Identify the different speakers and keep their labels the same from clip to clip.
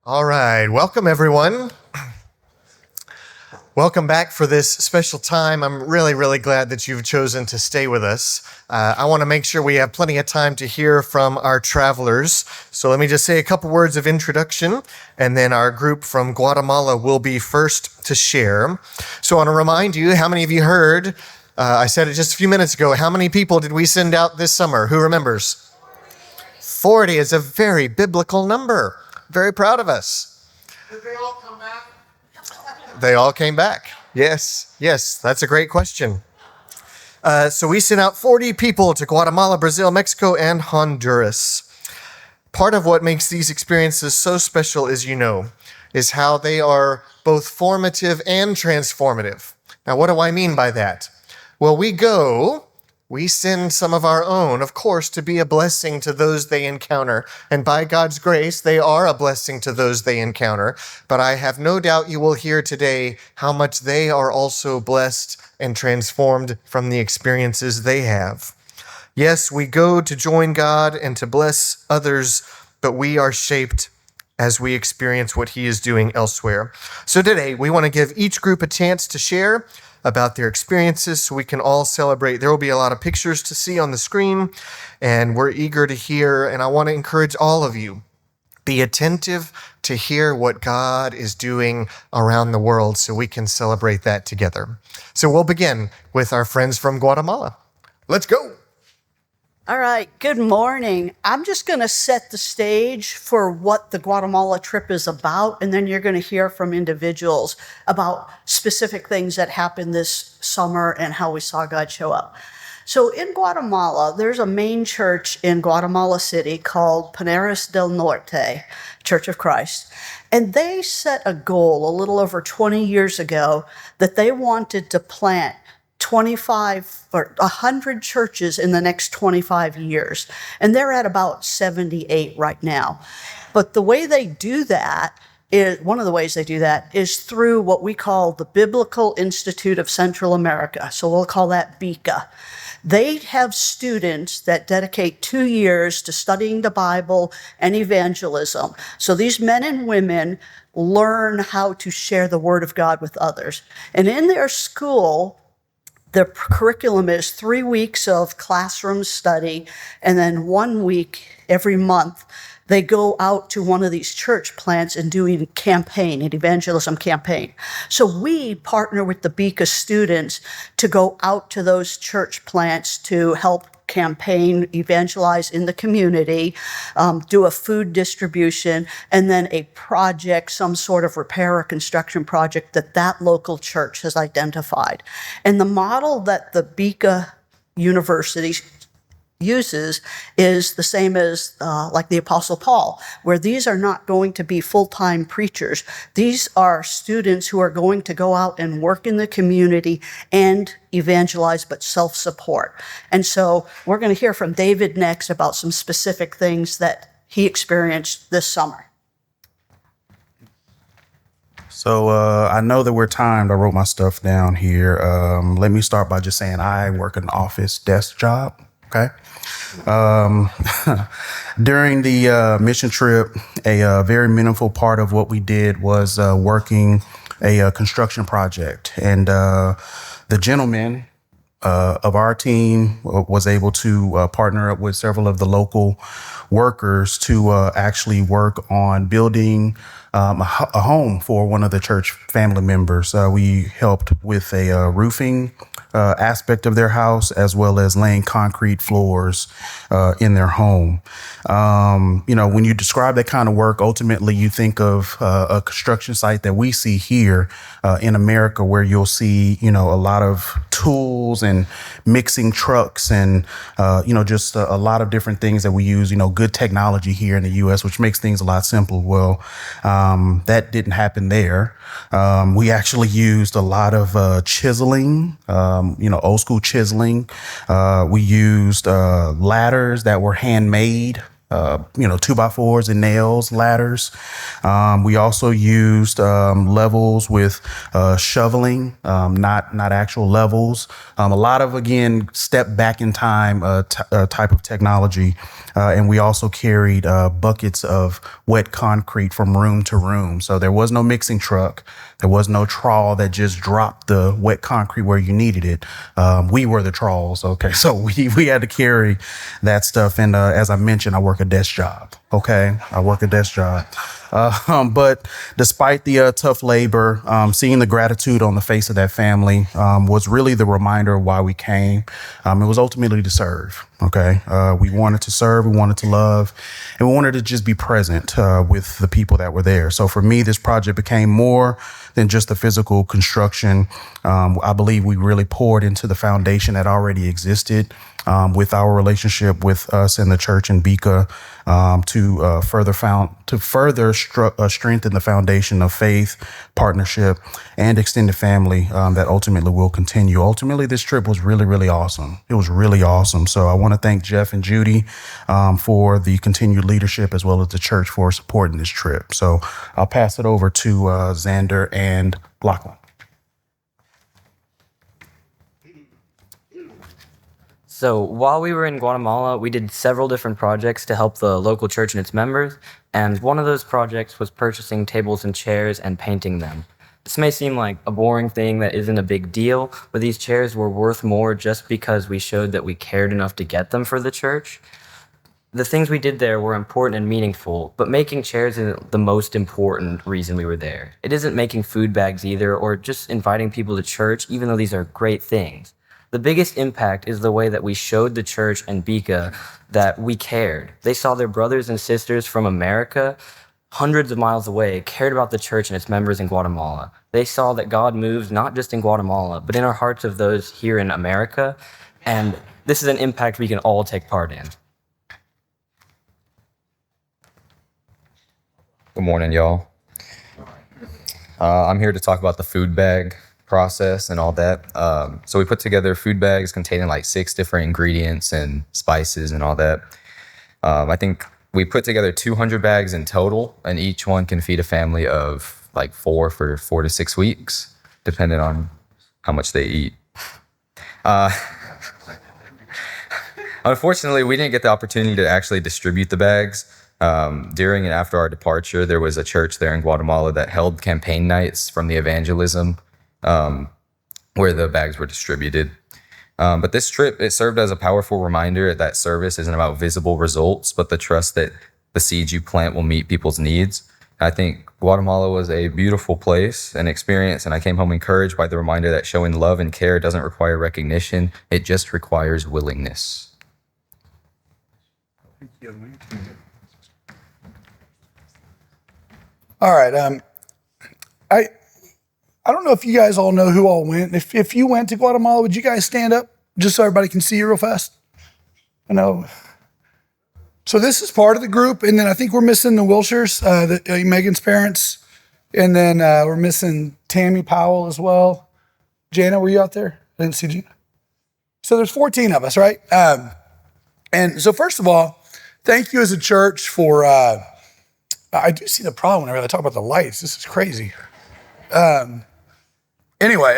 Speaker 1: All right, welcome everyone. Welcome back for this special time. I'm really glad that you've chosen to stay with us. I want to make sure we have plenty of time to hear from our travelers. So let me just say a couple words of introduction, and then our group from Guatemala will be first to share. So I want to remind you, how many of you heard, I said it just a few minutes ago, how many people did we send out this summer? Who remembers? 40 is a very biblical number. Very proud of us.
Speaker 2: Did they all come back?
Speaker 1: They all came back. Yes, that's a great question. So we sent out 40 people to Guatemala, Brazil, Mexico, and Honduras. Part of what makes these experiences so special, as you know, is how they are both formative and transformative. Now, what do I mean by that? Well, we send some of our own, of course, to be a blessing to those they encounter. And by God's grace, they are a blessing to those they encounter. But I have no doubt you will hear today how much they are also blessed and transformed from the experiences they have. Yes, we go to join God and to bless others, but we are shaped as we experience what He is doing elsewhere. So today, we want to give each group a chance to share about their experiences so we can all celebrate. There will be a lot of pictures to see on the screen, and we're eager to hear, and I want to encourage all of you, be attentive to hear what God is doing around the world so we can celebrate that together. So we'll begin with our friends from Guatemala. Let's go.
Speaker 3: All right, good morning. I'm just going to set the stage for what the Guatemala trip is about, and then you're going to hear from individuals about specific things that happened this summer and how we saw God show up. So in Guatemala, there's a main church in Guatemala City called Pineras del Norte, Church of Christ. And they set a goal a little over 20 years ago that they wanted to plant 25 or 100 churches in the next 25 years. And they're at about 78 right now. But the way they do that is, one of the ways they do that is through what we call the Biblical Institute of Central America. So we'll call that BICA. They have students that dedicate 2 years to studying the Bible and evangelism. So these men and women learn how to share the Word of God with others. And in their school, the curriculum is 3 weeks of classroom study, and then 1 week every month, they go out to one of these church plants and do a campaign, an evangelism campaign. So we partner with the BICA students to go out to those church plants to help campaign, evangelize in the community, do a food distribution, and then a project, some sort of repair or construction project that local church has identified. And the model that the BICA University uses is the same as like the Apostle Paul, where these are not going to be full-time preachers. These are students who are going to go out and work in the community and evangelize, but self-support. And so we're going to hear from David next about some specific things that he experienced this summer.
Speaker 4: So I know that we're timed. I wrote my stuff down here. Let me start by just saying I work an office desk job. Okay. During the mission trip, a very meaningful part of what we did was working a construction project. And the gentleman of our team was able to partner up with several of the local workers to actually work on building a home for one of the church family members. We helped with a roofing aspect of their house, as well as laying concrete floors in their home. When you describe that kind of work, ultimately you think of a construction site that we see here in America, where you'll see, a lot of tools and mixing trucks and, just a lot of different things that we use, good technology here in the U.S., which makes things a lot simpler. Well, that didn't happen there. We actually used a lot of chiseling, old school chiseling. We used ladders that were handmade 2x4s and nails, ladders. We also used levels with shoveling, not actual levels. A lot of, again, step back in time type of technology. And we also carried buckets of wet concrete from room to room. So there was no mixing truck. There was no trawl that just dropped the wet concrete where you needed it. We were the trawls. Okay. So we had to carry that stuff. And as I mentioned, I work a desk job. Okay. I work a desk job. But despite the tough labor, seeing the gratitude on the face of that family was really the reminder of why we came. It was ultimately to serve. Okay. We wanted to serve, we wanted to love, and we wanted to just be present with the people that were there. So for me, this project became more than just the physical construction. I believe we really poured into the foundation that already existed with our relationship with us and the church in Bika to further strengthen the foundation of faith, partnership, and extended family that ultimately will continue. Ultimately, this trip was really, really awesome. It was really awesome. So I want to thank Jeff and Judy for the continued leadership as well as the church for supporting this trip. So I'll pass it over to Xander and Lachlan.
Speaker 2: So while we were in Guatemala, we did several different projects to help the local church and its members, and one of those projects was purchasing tables and chairs and painting them. This may seem like a boring thing that isn't a big deal, but these chairs were worth more just because we showed that we cared enough to get them for the church. The things we did there were important and meaningful, but making chairs isn't the most important reason we were there. It isn't making food bags either, or just inviting people to church, even though these are great things. The biggest impact is the way that we showed the church and Bika that we cared. They saw their brothers and sisters from America, hundreds of miles away, cared about the church and its members in Guatemala. They saw that God moves not just in Guatemala, but in our hearts of those here in America. And this is an impact we can all take part in.
Speaker 5: Good morning, y'all. I'm here to talk about the food bag process and all that. So we put together food bags containing like 6 different ingredients and spices and all that. I think we put together 200 bags in total, and each one can feed a family of like 4 for 4 to 6 weeks, depending on how much they eat. Unfortunately, we didn't get the opportunity to actually distribute the bags. During and after our departure, there was a church there in Guatemala that held campaign nights from the evangelism where the bags were distributed. But this trip, it served as a powerful reminder that service isn't about visible results, but the trust that the seeds you plant will meet people's needs. I think Guatemala was a beautiful place and experience, and I came home encouraged by the reminder that showing love and care doesn't require recognition, it just requires willingness.
Speaker 6: All right. I don't know if you guys all know who all went. If you went to Guatemala, would you guys stand up just so everybody can see you real fast? I know. So this is part of the group, and then I think we're missing the Wilshires, Megan's parents, and then we're missing Tammy Powell as well. Jana, were you out there? I didn't see Jana. So there's 14 of us, right? And so first of all, thank you as a church for, I do see the problem whenever I talk about the lights. This is crazy. Anyway,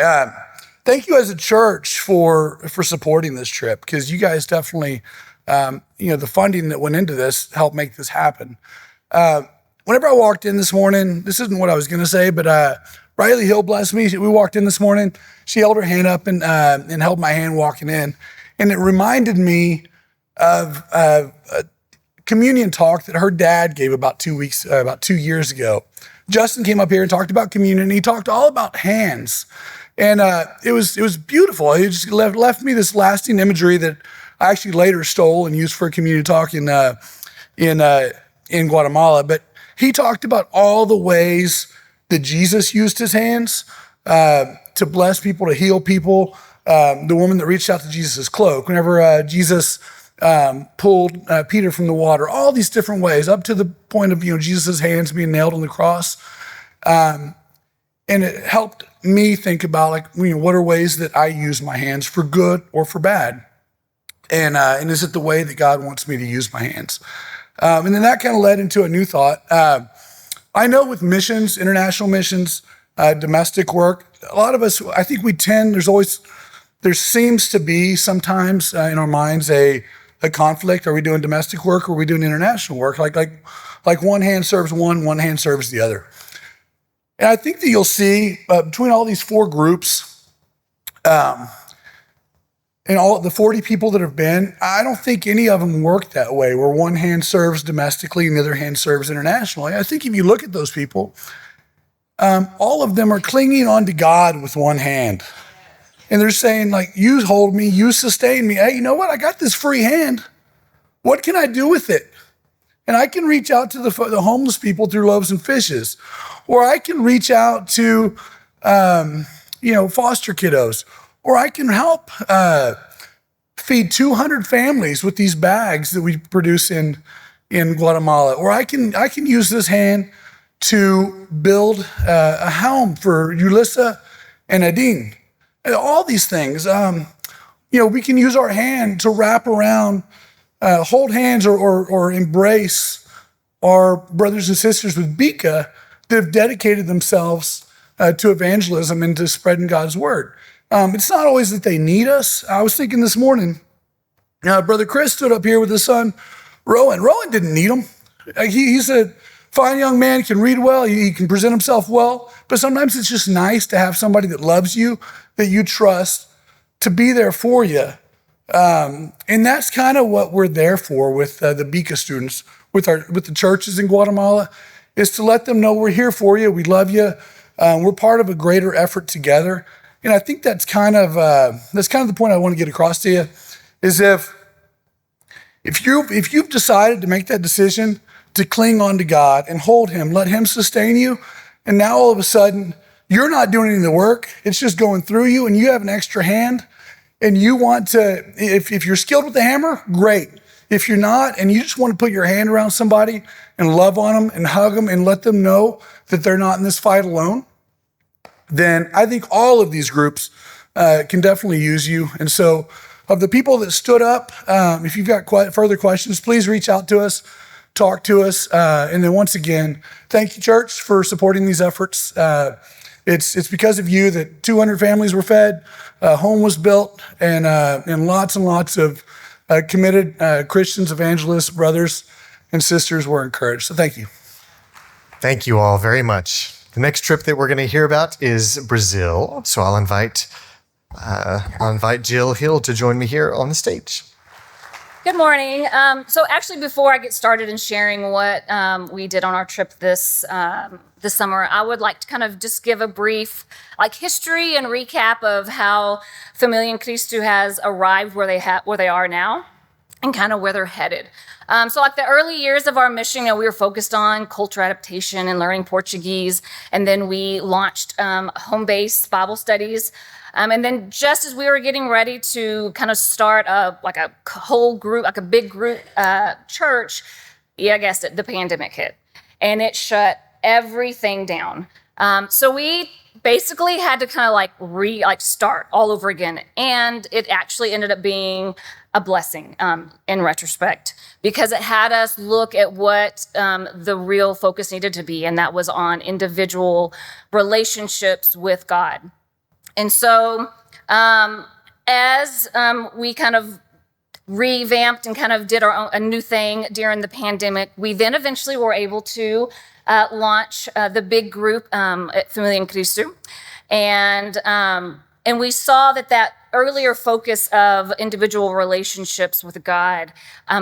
Speaker 6: thank you as a church for supporting this trip, because you guys definitely, the funding that went into this helped make this happen. Whenever I walked in this morning, this isn't what I was going to say, but Riley Hill, bless me, we walked in this morning. She held her hand up and held my hand walking in, and it reminded me of a communion talk that her dad gave about 2 years ago. Justin came up here and talked about communion, and he talked all about hands. And it was beautiful. It just left me this lasting imagery that I actually later stole and used for a communion talk in Guatemala. But he talked about all the ways that Jesus used his hands to bless people, to heal people. The woman that reached out to Jesus' cloak, whenever Jesus pulled Peter from the water, all these different ways, up to the point of Jesus' hands being nailed on the cross. And it helped me think about what are ways that I use my hands for good or for bad, and is it the way that God wants me to use my hands? And then that kind of led into a new thought. I know with missions, international missions, domestic work, a lot of us, I think we tend, there seems to be sometimes in our minds a conflict. Are we doing domestic work or are we doing international work? Like one hand serves one hand serves the other. And I think that you'll see between all these four groups, and all the 40 people that have been, I don't think any of them work that way, where one hand serves domestically and the other hand serves internationally. I think if you look at those people, all of them are clinging on to God with one hand. And they're saying, like, you hold me, you sustain me. Hey, you know what? I got this free hand. What can I do with it? And I can reach out to the homeless people through loaves and fishes, or I can reach out to, foster kiddos, or I can help feed 200 families with these bags that we produce in Guatemala, or I can use this hand to build a home for Yulissa and Adine. All these things, we can use our hand to wrap around, hold hands or embrace our brothers and sisters with Bika that have dedicated themselves to evangelism and to spreading God's word. It's not always that they need us. I was thinking this morning, Brother Chris stood up here with his son, Rowan. Rowan didn't need him. He's a fine young man, can read well, he can present himself well, but sometimes it's just nice to have somebody that loves you, that you trust, to be there for you. And that's kind of what we're there for with the Bika students, with the churches in Guatemala, is to let them know we're here for you, we love you, we're part of a greater effort together. And I think that's kind of the point I want to get across to you, is if you've decided to make that decision to cling on to God and hold him, let him sustain you, and now all of a sudden you're not doing any of the work, it's just going through you, and you have an extra hand, and you want to, if you're skilled with the hammer, great. If you're not, and you just want to put your hand around somebody and love on them and hug them and let them know that they're not in this fight alone, then I think all of these groups can definitely use you. And so of the people that stood up, if you've got further questions, please reach out to us, talk to us. And then once again, thank you, church, for supporting these efforts. It's because of you that 200 families were fed, a home was built, and lots of committed Christians, evangelists, brothers, and sisters were encouraged. So thank you.
Speaker 1: Thank you all very much. The next trip that we're going to hear about is Brazil. So I'll invite Jill Hill to join me here on the stage.
Speaker 7: Good morning. So actually, before I get started in sharing what we did on our trip this summer, I would like to kind of just give a brief history and recap of how Familia in Cristo has arrived where they are now, and kind of where they're headed. So the early years of our mission, we were focused on cultural adaptation and learning Portuguese. And then we launched home-based Bible studies. And then just as we were getting ready to kind of start a whole group, a big group church, I guessed it, the pandemic hit. And it shut everything down. So we basically had to kind of start all over again. And it actually ended up being a blessing in retrospect, because it had us look at what the real focus needed to be, and that was on individual relationships with God. And so as we kind of revamped and kind of did a new thing during the pandemic, we then eventually were able to launch the big group at Familia in Cristo. And we saw that earlier focus of individual relationships with God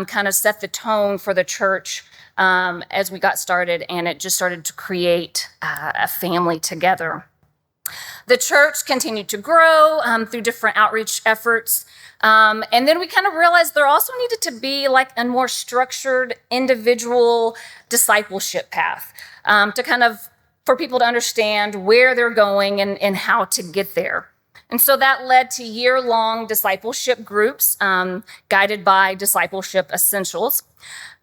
Speaker 7: kind of set the tone for the church as we got started, and it just started to create a family together. The church continued to grow through different outreach efforts. And then we kind of realized there also needed to be a more structured individual discipleship path to kind of, for people to understand where they're going and how to get there. And so that led to year-long discipleship groups guided by Discipleship Essentials.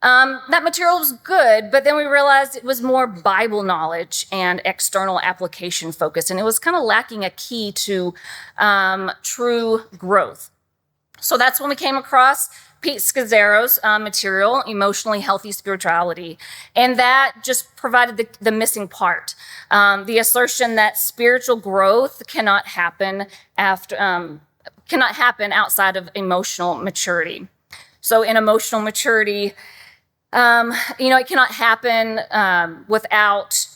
Speaker 7: That material was good, but then we realized it was more Bible knowledge and external application focused, and it was kind of lacking a key to true growth. So that's when we came across Pete Scazzero's material, Emotionally Healthy Spirituality. And that just provided the missing part. The assertion that spiritual growth cannot happen outside of emotional maturity. So in emotional maturity, it cannot happen without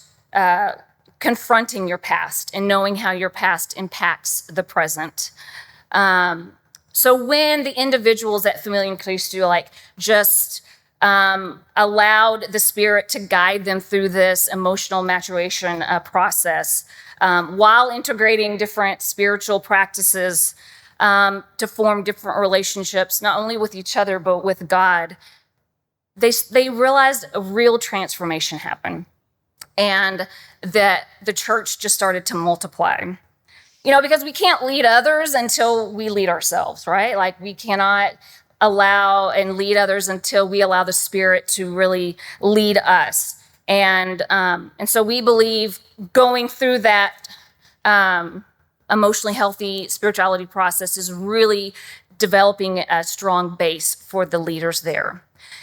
Speaker 7: confronting your past and knowing how your past impacts the present. So when the individuals at Familia in Cristo just allowed the Spirit to guide them through this emotional maturation process, while integrating different spiritual practices to form different relationships, not only with each other, but with God, they realized a real transformation happened, and that the church just started to multiply. Because we can't lead others until we lead ourselves, right? Like, we cannot allow and lead others until we allow the Spirit to really lead us. And so we believe going through that emotionally healthy spirituality process is really developing a strong base for the leaders there.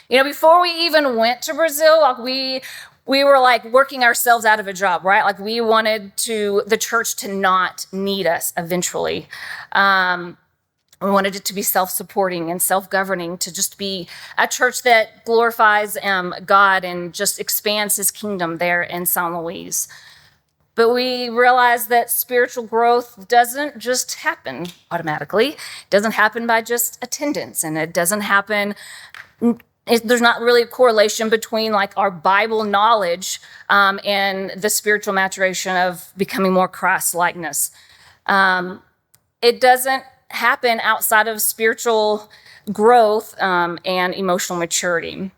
Speaker 7: Before we even went to Brazil, we were working ourselves out of a job, right? We wanted the church to not need us eventually. We wanted it to be self-supporting and self-governing, to just be a church that glorifies God and just expands his kingdom there in San Luis. But we realized that spiritual growth doesn't just happen automatically. It doesn't happen by just attendance, and it doesn't happen. There's not really a correlation between our Bible knowledge and the spiritual maturation of becoming more Christ-likeness. It doesn't happen outside of spiritual growth and emotional maturity.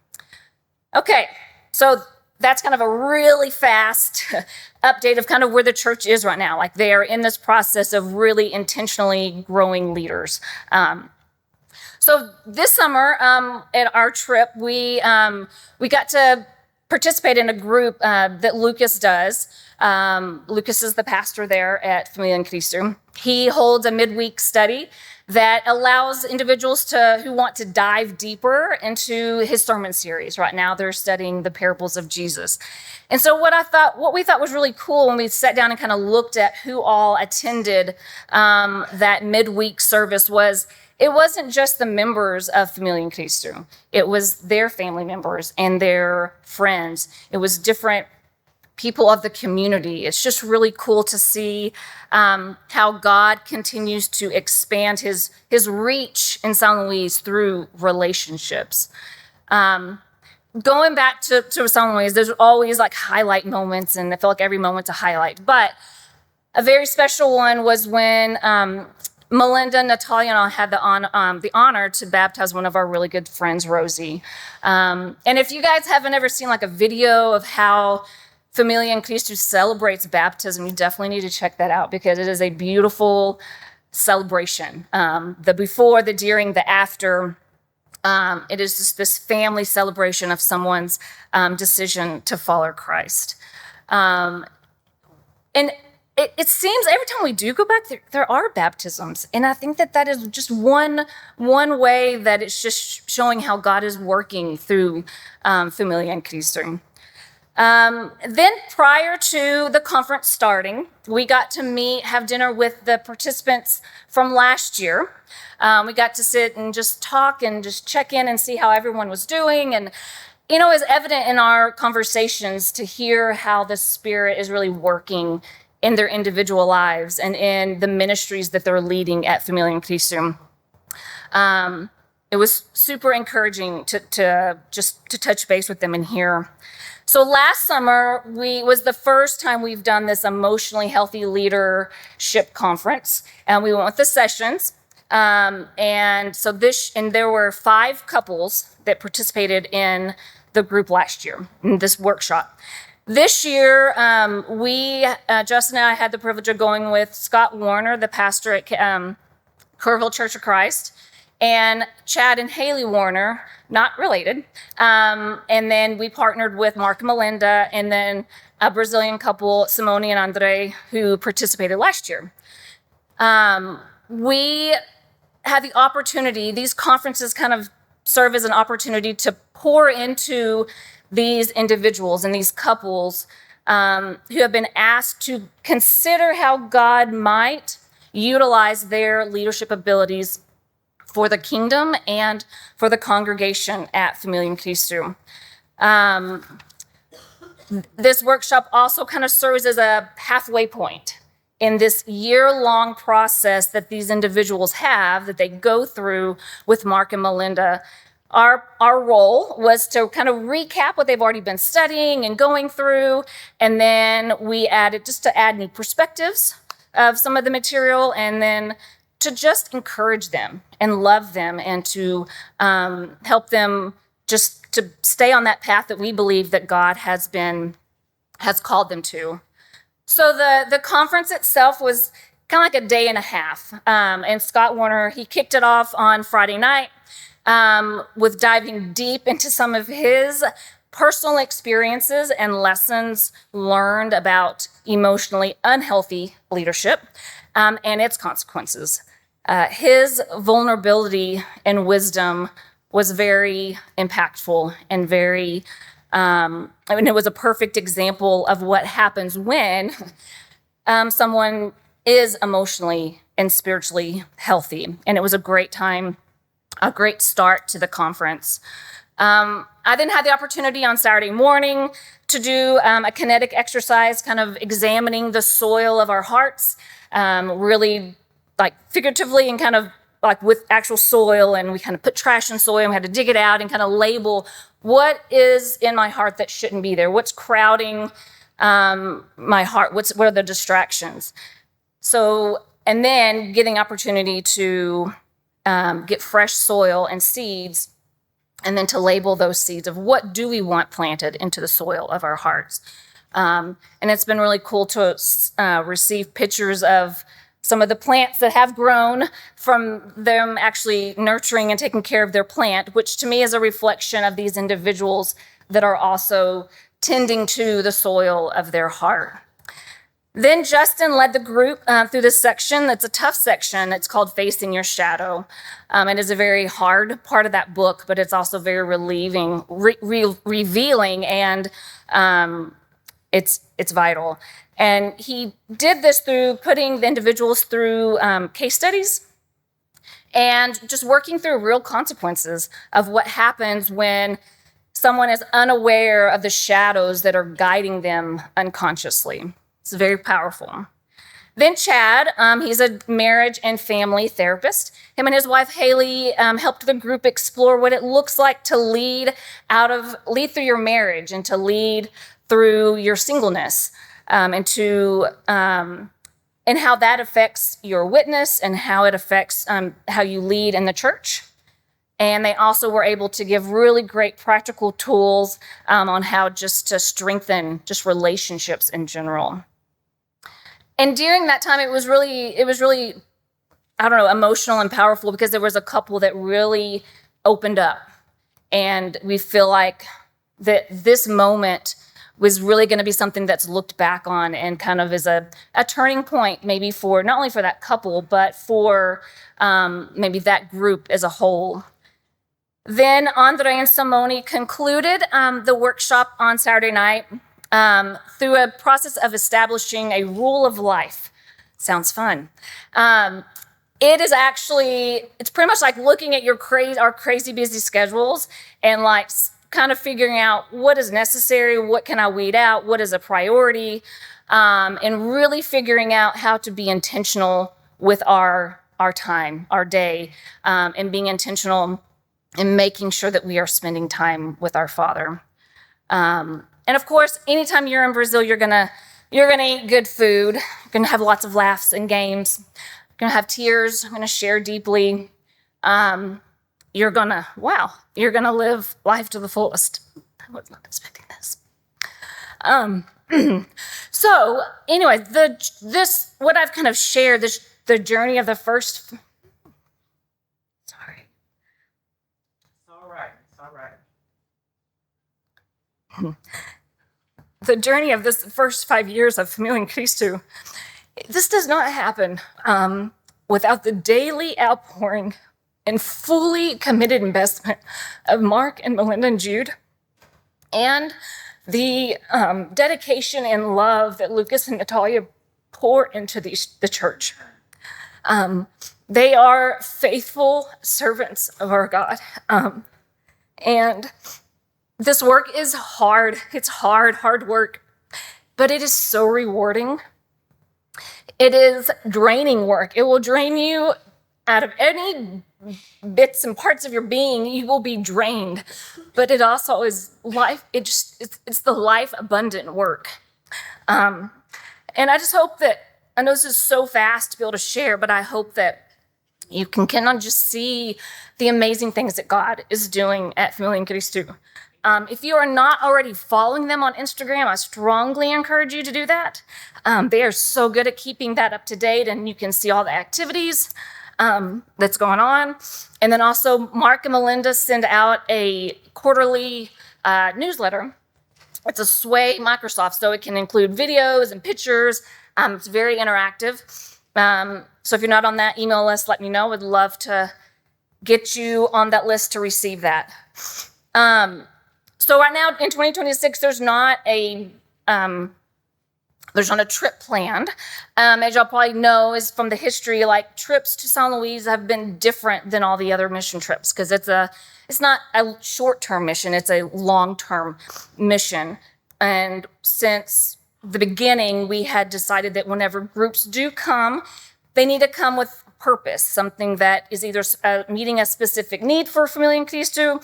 Speaker 7: Okay, so that's kind of a really fast update of kind of where the church is right now. They are in this process of really intentionally growing leaders. So this summer at our trip, we got to participate in a group that Lucas does. Lucas is the pastor there at Familia in Cristo. He holds a midweek study that allows individuals who want to dive deeper into his sermon series. Right now, they're studying the parables of Jesus. And so what we thought was really cool when we sat down and kind of looked at who all attended that midweek service was, it wasn't just the members of Familia in Cristo. It was their family members and their friends. It was different people of the community. It's just really cool to see how God continues to expand his reach in San Luis through relationships. Going back to San Luis, there's always highlight moments, and I feel like every moment's a highlight. But a very special one was when Melinda, Natalia, and I had the honor to baptize one of our really good friends, Rosie. And if you guys haven't ever seen a video of how Familia in Cristo celebrates baptism, you definitely need to check that out, because it is a beautiful celebration. The before, the during, the after. It is just this family celebration of someone's decision to follow Christ. And it seems every time we do go back, there are baptisms. And I think that is just one way that it's just showing how God is working through Familia in Cristo. Then prior to the conference starting, we got to have dinner with the participants from last year. We got to sit and just talk and just check in and see how everyone was doing. And, it was evident in our conversations to hear how the Spirit is really working in their individual lives and in the ministries that they're leading at Familia in Cristo. It was super encouraging to touch base with them and hear. So last summer, was the first time we've done this emotionally healthy leadership conference, and we went with the sessions. And there were 5 couples that participated in the group last year in this workshop. This year, Justin and I had the privilege of going with Scott Warner, the pastor at Kerrville Church of Christ, and Chad and Haley Warner, not related. And then we partnered with Mark and Melinda, and then a Brazilian couple, Simone and Andre, who participated last year. had the opportunity, these conferences kind of serve as an opportunity to pour into these individuals and these couples who have been asked to consider how God might utilize their leadership abilities for the kingdom and for the congregation at Familiam Christi. This workshop also kind of serves as a halfway point in this year-long process that these individuals have, that they go through with Mark and Melinda. Our role was to kind of recap what they've already been studying and going through, and then we added just to add new perspectives of some of the material, and then to just encourage them and love them and to help them just to stay on that path that we believe that God has called them to. So the conference itself was kind of like a day and a half. And Scott Warner, he kicked it off on Friday night with diving deep into some of his personal experiences and lessons learned about emotionally unhealthy leadership and its consequences. His vulnerability and wisdom was very impactful and very, it was a perfect example of what happens when someone is emotionally and spiritually healthy. And it was a great time, a great start to the conference. I then had the opportunity on Saturday morning to do a kinetic exercise, kind of examining the soil of our hearts, really like figuratively and kind of like with actual soil, and we kind of put trash in soil and we had to dig it out and kind of label what is in my heart that shouldn't be there, what's crowding my heart, what are the distractions. So, and then getting opportunity to get fresh soil and seeds, and then to label those seeds of what do we want planted into the soil of our hearts. And it's been really cool to receive pictures of some of the plants that have grown from them actually nurturing and taking care of their plant, which to me is a reflection of these individuals that are also tending to the soil of their heart. Then Justin led the group through this section. That's a tough section. It's called Facing Your Shadow. It is a very hard part of that book, but it's also very relieving, revealing, and it's vital. And he did this through putting the individuals through case studies and just working through real consequences of what happens when someone is unaware of the shadows that are guiding them unconsciously. It's very powerful. Then Chad, he's a marriage and family therapist. Him and his wife, Haley, helped the group explore what it looks like to lead through your marriage and to lead through your singleness. And how that affects your witness and how it affects how you lead in the church. And they also were able to give really great practical tools on how just to strengthen just relationships in general. And during that time, it was really, I don't know, emotional and powerful because there was a couple that really opened up. And we feel like that this moment was really going to be something that's looked back on and kind of is a turning point maybe for not only for that couple, but for maybe that group as a whole. Then Andre and Simone concluded the workshop on Saturday night through a process of establishing a rule of life. Sounds fun. It's pretty much like looking at our crazy busy schedules and like kind of figuring out what is necessary, what can I weed out, what is a priority, and really figuring out how to be intentional with our time, our day, and being intentional in making sure that we are spending time with our Father. And of course, anytime you're in Brazil, you're gonna eat good food, you're gonna have lots of laughs and games, you're gonna have tears, you're gonna share deeply. You're gonna live life to the fullest. I was not expecting this. So anyway, what I've kind of shared, the journey of the first. Sorry.
Speaker 8: It's all right.
Speaker 7: The journey of this first 5 years of Familiam Christi, this does not happen without the daily outpouring and fully committed investment of Mark and Melinda and Jude, and the dedication and love that Lucas and Natalia pour into the church. They are faithful servants of our God. And this work is hard. It's hard work, but it is so rewarding. It is draining work. It will drain you out of any bits and parts of your being. You will be drained, but it also is life. It's the life abundant work. And I just hope that, I know this is so fast to be able to share, but I hope that you cannot just see the amazing things that God is doing at Familia in Cristo. If you are not already following them on Instagram, I strongly encourage you to do that. They are so good at keeping that up to date, and you can see all the activities that's going on. And then also, Mark and Melinda send out a quarterly newsletter. It's a Sway Microsoft, so it can include videos and pictures. It's very interactive. So if you're not on that email list, let me know. Would love to get you on that list to receive that. So right now in 2026, there's not a trip planned. As y'all probably know, is from the history, like trips to San Luis have been different than all the other mission trips because it's not a short-term mission, it's a long-term mission. And since the beginning, we had decided that whenever groups do come, they need to come with purpose, something that is either meeting a specific need for Familia in Cristo,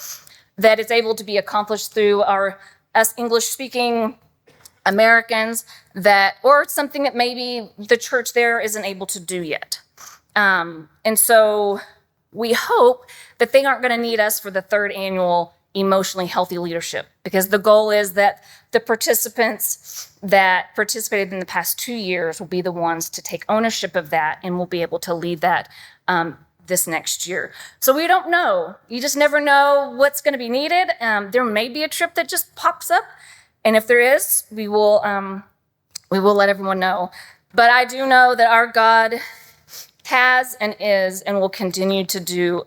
Speaker 7: that is able to be accomplished through us English-speaking Americans, or something that maybe the church there isn't able to do yet. And so we hope that they aren't going to need us for the third annual Emotionally Healthy Leadership, because the goal is that the participants that participated in the past 2 years will be the ones to take ownership of that and will be able to lead that this next year. So we don't know. You just never know what's going to be needed. There may be a trip that just pops up, and if there is, we will let everyone know. But I do know that our God has and is and will continue to do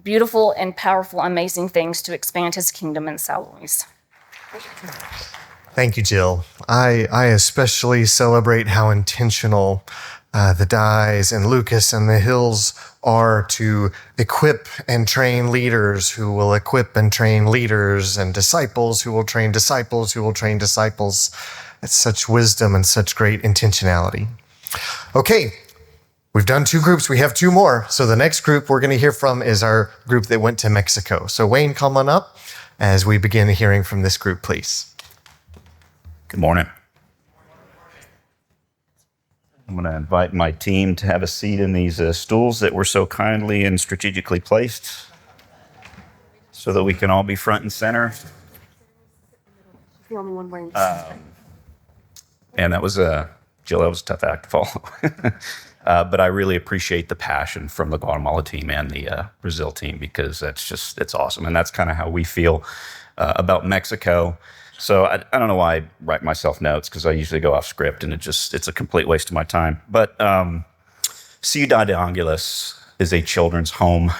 Speaker 7: beautiful and powerful, amazing things to expand his kingdom in San Luis.
Speaker 1: Thank you, Jill. I especially celebrate how intentional the Dyes and Lucas and the Hills are to equip and train leaders who will equip and train leaders, and disciples who will train disciples who will train disciples. It's such wisdom and such great intentionality. Okay, we've done 2 groups. We have 2 more. So the next group we're going to hear from is our group that went to Mexico. So Wayne, come on up as we begin hearing from this group, please.
Speaker 9: Good morning. I'm going to invite my team to have a seat in these stools that were so kindly and strategically placed so that we can all be front and center.
Speaker 10: The only one wearing.
Speaker 9: And that was Jill, that was a tough act to follow. But I really appreciate the passion from the Guatemala team and the Brazil team, because it's awesome. And that's kind of how we feel about Mexico. So I don't know why I write myself notes, because I usually go off script and it's a complete waste of my time. But Ciudad de Angeles is a children's home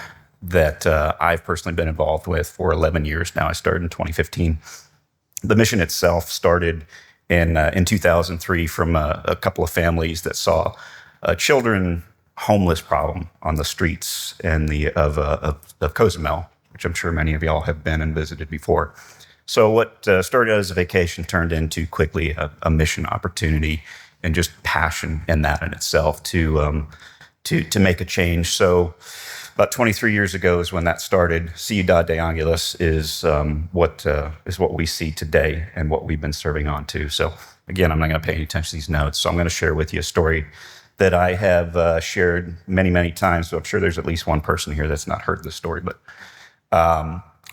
Speaker 9: that I've personally been involved with for 11 years now. I started in 2015. The mission itself started in 2003 from a couple of families that saw a children homeless problem on the streets of Cozumel, which I'm sure many of y'all have been and visited before. So what started as a vacation turned into quickly a mission opportunity, and just passion in that in itself to make a change. So about 23 years ago is when that started. Ciudad de Angeles is what we see today and what we've been serving on to. So again, I'm not going to pay any attention to these notes. So I'm going to share with you a story that I have shared many, many times. So I'm sure there's at least one person here that's not heard this story. But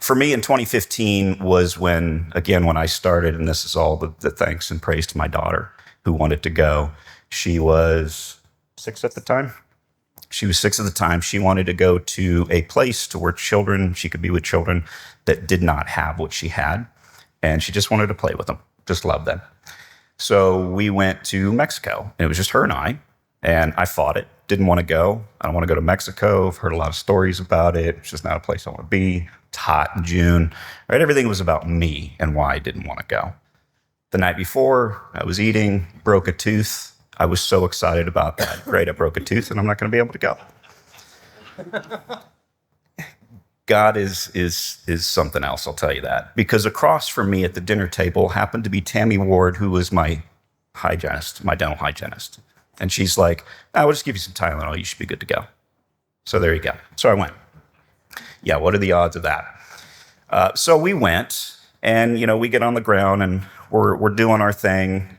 Speaker 9: for me in 2015 was when I started, and this is all the thanks and praise to my daughter who wanted to go. She was 6 at the time. She was 6 at the time. She wanted to go to a place to where she could be with children that did not have what she had. And she just wanted to play with them, just love them. So we went to Mexico. It was just her and I fought it. didn't want to go. I don't want to go to Mexico. I've heard a lot of stories about it. It's just not a place I want to be. It's hot in June. Right? Everything was about me and why I didn't want to go. The night before, I was eating, broke a tooth. I was so excited about that. Great, I broke a tooth and I'm not going to be able to go. God is something else, I'll tell you that. Because across from me at the dinner table happened to be Tammy Ward, who was my hygienist, my dental hygienist. And she's like, "I will just give you some Tylenol. You should be good to go." So there you go. So I went. Yeah, what are the odds of that? So we went, and we get on the ground, and we're doing our thing.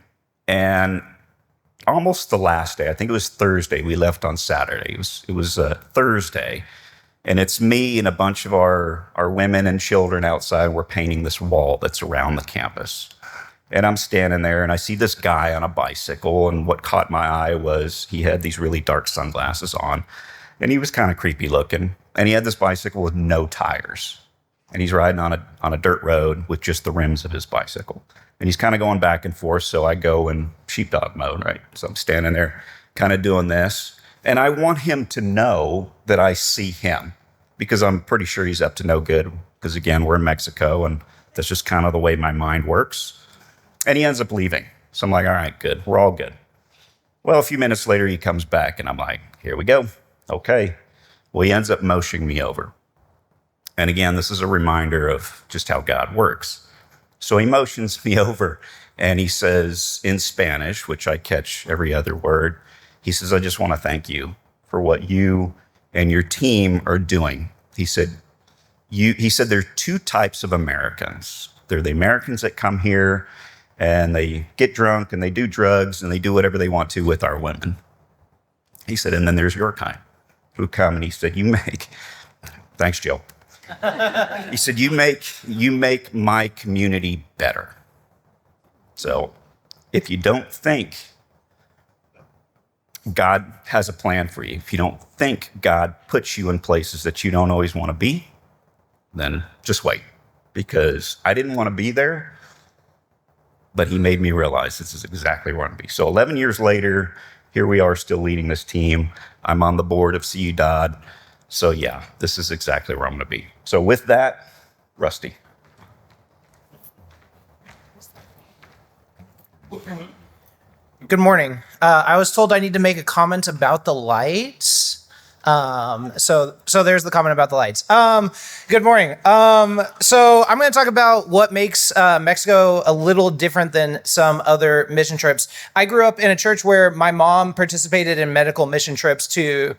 Speaker 9: And almost the last day, I think it was Thursday. We left on Saturday. It was Thursday, and it's me and a bunch of our women and children outside. We're painting this wall that's around the campus. And I'm standing there and I see this guy on a bicycle, and what caught my eye was he had these really dark sunglasses on, and he was kind of creepy looking, and he had this bicycle with no tires, and he's riding on a dirt road with just the rims of his bicycle, and he's kind of going back and forth. So I go in sheepdog mode, right? So I'm standing there kind of doing this, and I want him to know that I see him, because I'm pretty sure he's up to no good, because again, we're in Mexico, and that's just kind of the way my mind works. And he ends up leaving. So I'm like, all right, good. We're all good. Well, a few minutes later, he comes back, and I'm like, here we go. Okay. Well, he ends up motioning me over. And again, this is a reminder of just how God works. So he motions me over, and he says in Spanish, which I catch every other word, he says, "I just want to thank you for what you and your team are doing." He said, there are two types of Americans. They're the Americans that come here and they get drunk and they do drugs and they do whatever they want to with our women. He said, and then there's your kind who come, and he said, thanks, Jill. He said, you make my community better. So if you don't think God has a plan for you, if you don't think God puts you in places that you don't always want to be, then just wait, because I didn't want to be there, but he made me realize this is exactly where I want to be. So 11 years later, here we are still leading this team. I'm on the board of Ciudad. So yeah, this is exactly where I'm going to be. So with that, Rusty.
Speaker 10: Good morning. I was told I need to make a comment about the lights. So there's the comment about the lights. Good morning. So I'm going to talk about what makes Mexico a little different than some other mission trips. I grew up in a church where my mom participated in medical mission trips to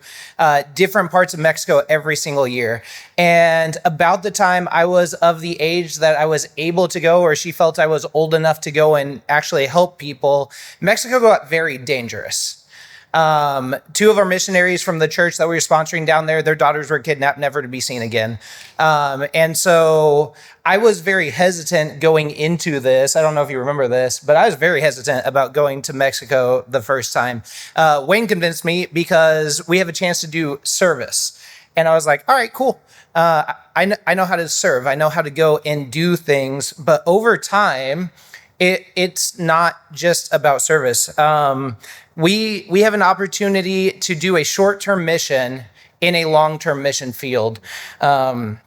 Speaker 10: different parts of Mexico every single year. And about the time I was of the age that I was able to go, or she felt I was old enough to go and actually help people, Mexico got very dangerous. Two of our missionaries from the church that we were sponsoring down there, their daughters were kidnapped, never to be seen again. And so I was very hesitant going into this. I don't know if you remember this, but I was very hesitant about going to Mexico the first time. Wayne convinced me because we have a chance to do service. And I was like, all right, cool. I know how to serve. I know how to go and do things. But over time, it's not just about service. We have an opportunity to do a short-term mission in a long-term mission field. The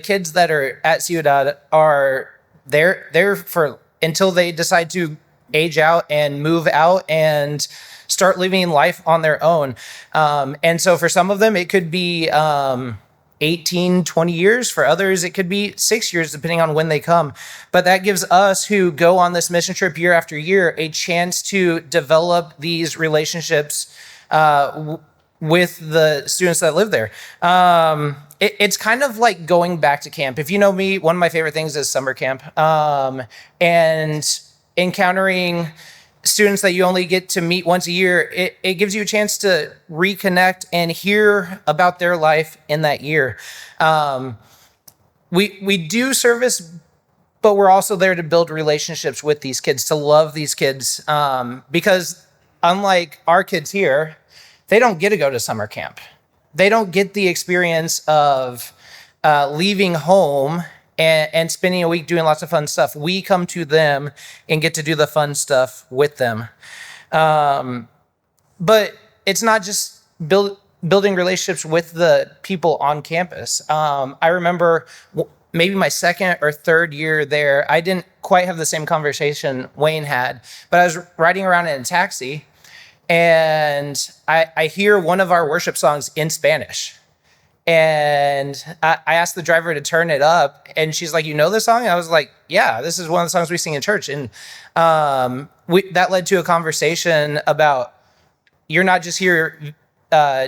Speaker 10: kids that are at Ciudad are there for until they decide to age out and move out and start living life on their own. And so for some of them, it could be 18, 20 years. For others, it could be 6 years, depending on when they come. But that gives us who go on this mission trip year after year a chance to develop these relationships with the students that live there. It's kind of like going back to camp. If you know me, one of my favorite things is summer camp. And encountering students that you only get to meet once a year, it gives you a chance to reconnect and hear about their life in that year. We do service, but we're also there to build relationships with these kids, to love these kids, because unlike our kids here, they don't get to go to summer camp. They don't get the experience of leaving home and spending a week doing lots of fun stuff. We come to them and get to do the fun stuff with them. But it's not just building relationships with the people on campus. I remember maybe my second or third year there, I didn't quite have the same conversation Wayne had, but I was riding around in a taxi and I hear one of our worship songs in Spanish. And I asked the driver to turn it up, and she's like, "You know this song?" And I was like, "Yeah, this is one of the songs we sing in church." And that led to a conversation about, you're not just here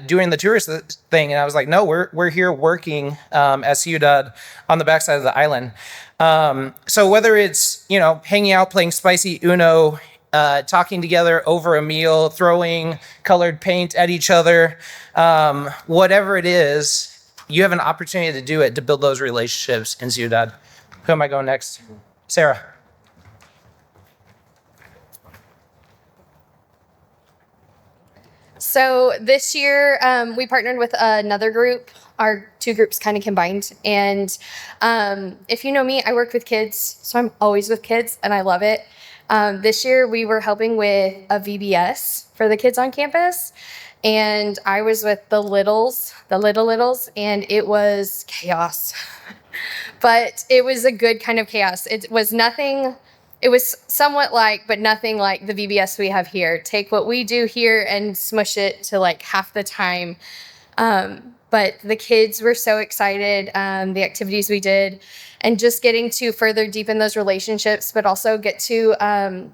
Speaker 10: doing the tourist thing. And I was like, "No, we're here working at Ciudad on the backside of the island." So whether it's, hanging out, playing spicy Uno, talking together over a meal, throwing colored paint at each other, whatever it is, you have an opportunity to do it, to build those relationships in Ciudad. Who am I going next? Sarah.
Speaker 11: So this year, we partnered with another group. Our two groups kind of combined. And if you know me, I work with kids, so I'm always with kids, and I love it. This year, we were helping with a VBS for the kids on campus. And I was with the little littles, and it was chaos. But it was a good kind of chaos. It was somewhat like, but nothing like the VBS we have here. Take what we do here and smush it to like half the time. But the kids were so excited, the activities we did, and just getting to further deepen those relationships, but also get to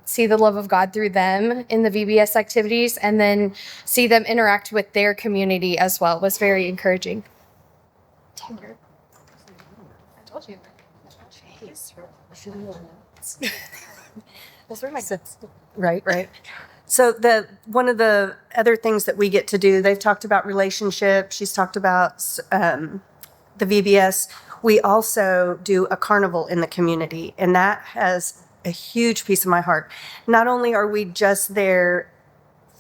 Speaker 11: see the love of God through them in the VBS activities, and then see them interact with their community as well was very encouraging. I told you.
Speaker 12: Right. So one of the other things that we get to do, they've talked about relationships. She's talked about the VBS. We also do a carnival in the community, and that has a huge piece of my heart. Not only are we just there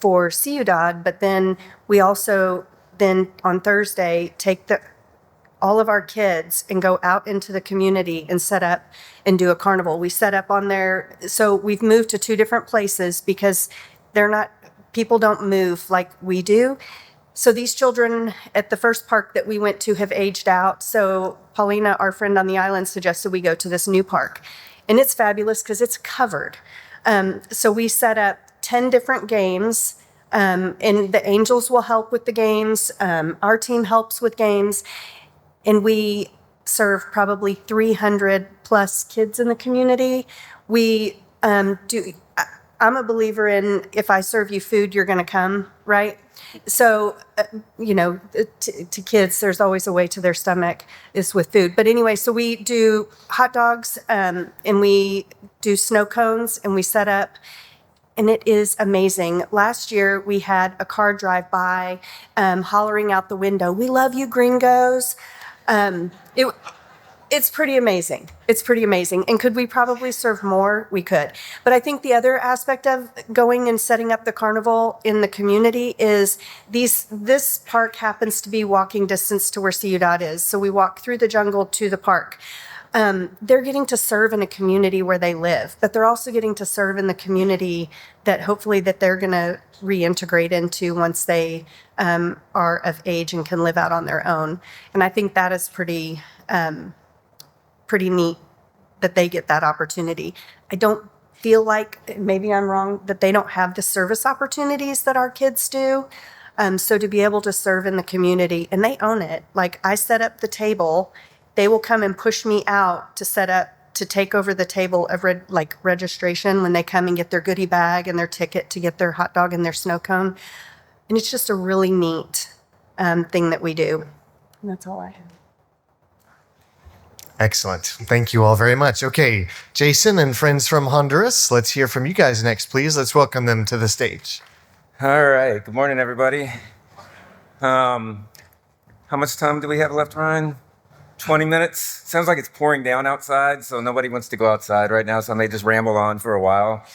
Speaker 12: for Ciudad, but then we also on Thursday take all of our kids and go out into the community and set up and do a carnival. We set up on there. So we've moved to 2 different places because people don't move like we do. So these children at the first park that we went to have aged out. So Paulina, our friend on the island, suggested we go to this new park. And it's fabulous because it's covered. So we set up 10 different games, and the angels will help with the games. Our team helps with games. And we serve probably 300 plus kids in the community. We I'm a believer in, if I serve you food, you're going to come, right? So, to kids, there's always a way to their stomach is with food. But anyway, so we do hot dogs, and we do snow cones, and we set up, and it is amazing. Last year, we had a car drive by, hollering out the window, "We love you, gringos." It's pretty amazing. It's pretty amazing. And could we probably serve more? We could. But I think the other aspect of going and setting up the carnival in the community is this park happens to be walking distance to where Ciudad is. So we walk through the jungle to the park. They're getting to serve in a community where they live, but they're also getting to serve in the community that hopefully that they're going to reintegrate into once they are of age and can live out on their own. And I think that is pretty neat that they get that opportunity. I don't feel like, maybe I'm wrong, that they don't have the service opportunities that our kids do. So to be able to serve in the community, and they own it. Like, I set up the table, they will come and push me out to take over the table of registration when they come and get their goodie bag and their ticket to get their hot dog and their snow cone. And it's just a really neat thing that we do. And that's all I have.
Speaker 1: Excellent. Thank you all very much. Okay, Jason and friends from Honduras, let's hear from you guys next, please. Let's welcome them to the stage.
Speaker 13: All right. Good morning, everybody. How much time do we have left, Ryan? 20 minutes? Sounds like it's pouring down outside, so nobody wants to go outside right now, so I may just ramble on for a while.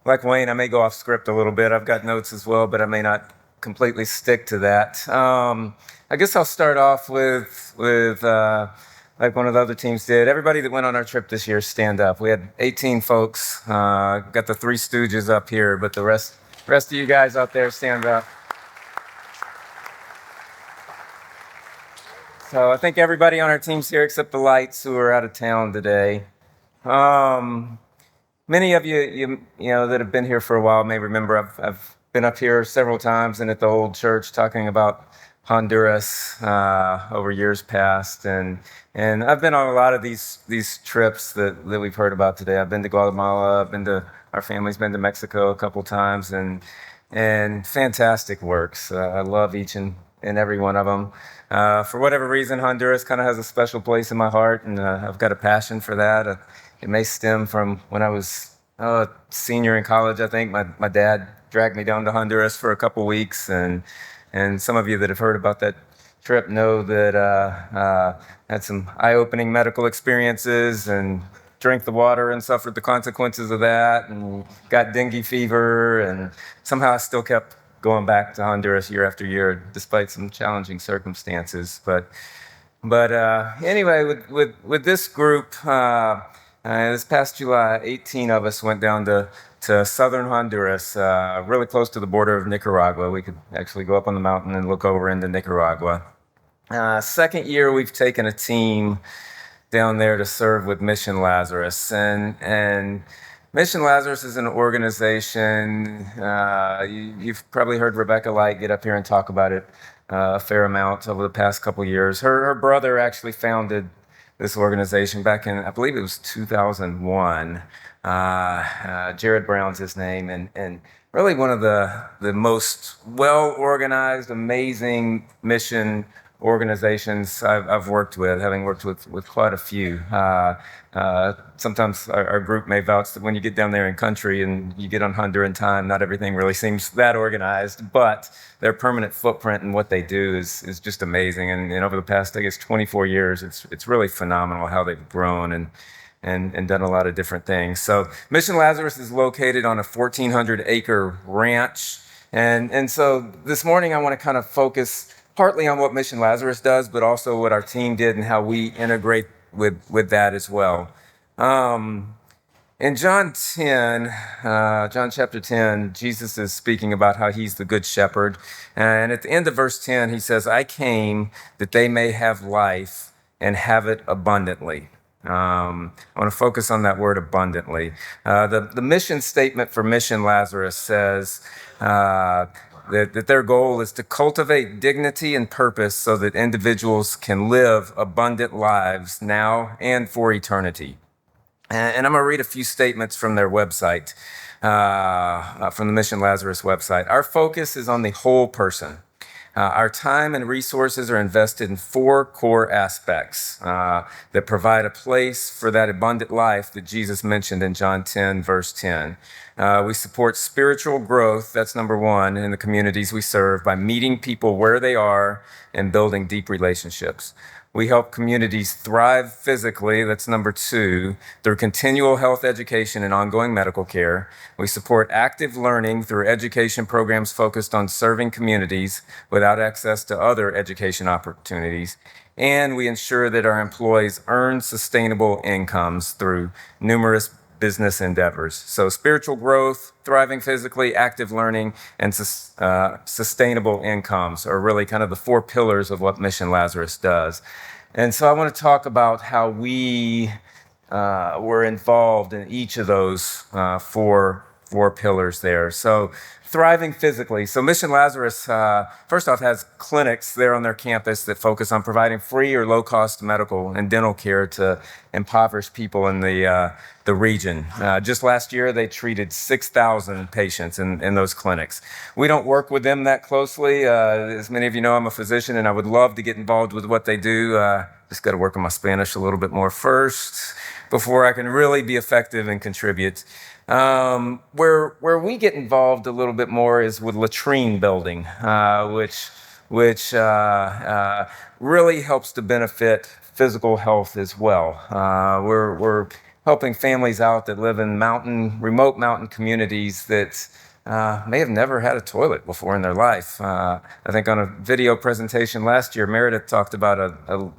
Speaker 13: Like Wayne, I may go off script a little bit. I've got notes as well, but I may not completely stick to that. I guess I'll start off with like one of the other teams did. Everybody that went on our trip this year, stand up. We had 18 folks. Got the Three Stooges up here, but the rest of you guys out there, stand up. So I think everybody on our team's here except the lights who are out of town today. Many of you know that have been here for a while may remember I've been up here several times and at the old church talking about Honduras over years past, and I've been on a lot of these trips that we've heard about today. I've been to Guatemala. Our family's been to Mexico a couple times, and fantastic works. I love each and every one of them. For whatever reason, Honduras kind of has a special place in my heart, and I've got a passion for that. It may stem from when I was a senior in college, I think. My dad dragged me down to Honduras for a couple weeks, and some of you that have heard about that trip know that had some eye-opening medical experiences and drank the water and suffered the consequences of that and got dengue fever, and somehow I still kept going back to Honduras year after year despite some challenging circumstances. But anyway, with this group, this past July, 18 of us went down to southern Honduras, really close to the border of Nicaragua. We could actually go up on the mountain and look over into Nicaragua. Second year, we've taken a team down there to serve with Mission Lazarus. And Mission Lazarus is an organization, you've probably heard Rebecca Light get up here and talk about it a fair amount over the past couple years. Her brother actually founded this organization back in, I believe it was 2001. Jared Brown's his name, and really one of the most well-organized, amazing mission organizations I've worked with, having worked with quite a few. Sometimes our group may vouch that when you get down there in country and you get on Honduran time, not everything really seems that organized, but their permanent footprint and what they do is just amazing. And over the past, I guess, 24 years, it's really phenomenal how they've grown and done a lot of different things. So Mission Lazarus is located on a 1,400-acre ranch. And so this morning I want to kind of focus partly on what Mission Lazarus does, but also what our team did and how we integrate with that as well. In John chapter 10, Jesus is speaking about how he's the good shepherd. And at the end of verse 10, he says, I came that they may have life and have it abundantly. I want to focus on that word abundantly. The mission statement for Mission Lazarus says, that their goal is to cultivate dignity and purpose so that individuals can live abundant lives now and for eternity. And I'm going to read a few statements from their website, from the Mission Lazarus website. Our focus is on the whole person. Our time and resources are invested in 4 core aspects that provide a place for that abundant life that Jesus mentioned in John 10, verse 10. We support spiritual growth, that's number 1, in the communities we serve by meeting people where they are and building deep relationships. We help communities thrive physically, that's number 2, through continual health education and ongoing medical care. We support active learning through education programs focused on serving communities without access to other education opportunities. And we ensure that our employees earn sustainable incomes through numerous business endeavors. So spiritual growth, thriving physically, active learning, and sustainable incomes are really kind of the 4 pillars of what Mission Lazarus does. And so I want to talk about how we were involved in each of those 4 pillars there. So thriving physically. So Mission Lazarus, first off, has clinics there on their campus that focus on providing free or low-cost medical and dental care to impoverished people in the region. Just last year, they treated 6,000 patients in those clinics. We don't work with them that closely. As many of you know, I'm a physician, and I would love to get involved with what they do. Just got to work on my Spanish a little bit more first before I can really be effective and contribute. Where we get involved a little bit more is with latrine building, which really helps to benefit physical health as well. We're helping families out that live in remote mountain communities that may have never had a toilet before in their life. I think on a video presentation last year, Meredith talked about a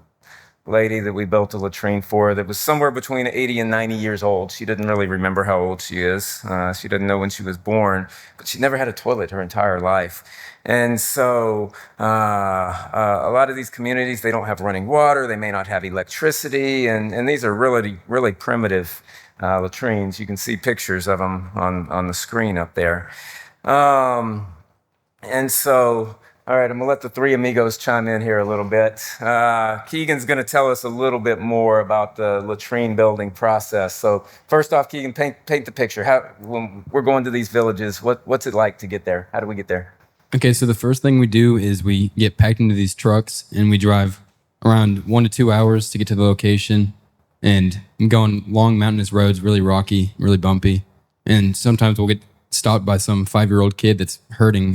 Speaker 13: lady that we built a latrine for that was somewhere between 80 and 90 years old. She didn't really remember how old she is. She didn't know when she was born, but she never had a toilet her entire life. And so a lot of these communities, they don't have running water, they may not have electricity, and these are really primitive latrines. You can see pictures of them on the screen up there. And so, all right, I'm gonna let the three amigos chime in here a little bit. Keegan's gonna tell us a little bit more about the latrine building process. So first off, Keegan, paint the picture. When we're going to these villages, what's it like to get there? How do we get there?
Speaker 14: Okay, so the first thing we do is we get packed into these trucks and we drive around 1 to 2 hours to get to the location, and go on long mountainous roads, really rocky, really bumpy. And sometimes we'll get stopped by some 5-year-old kid that's herding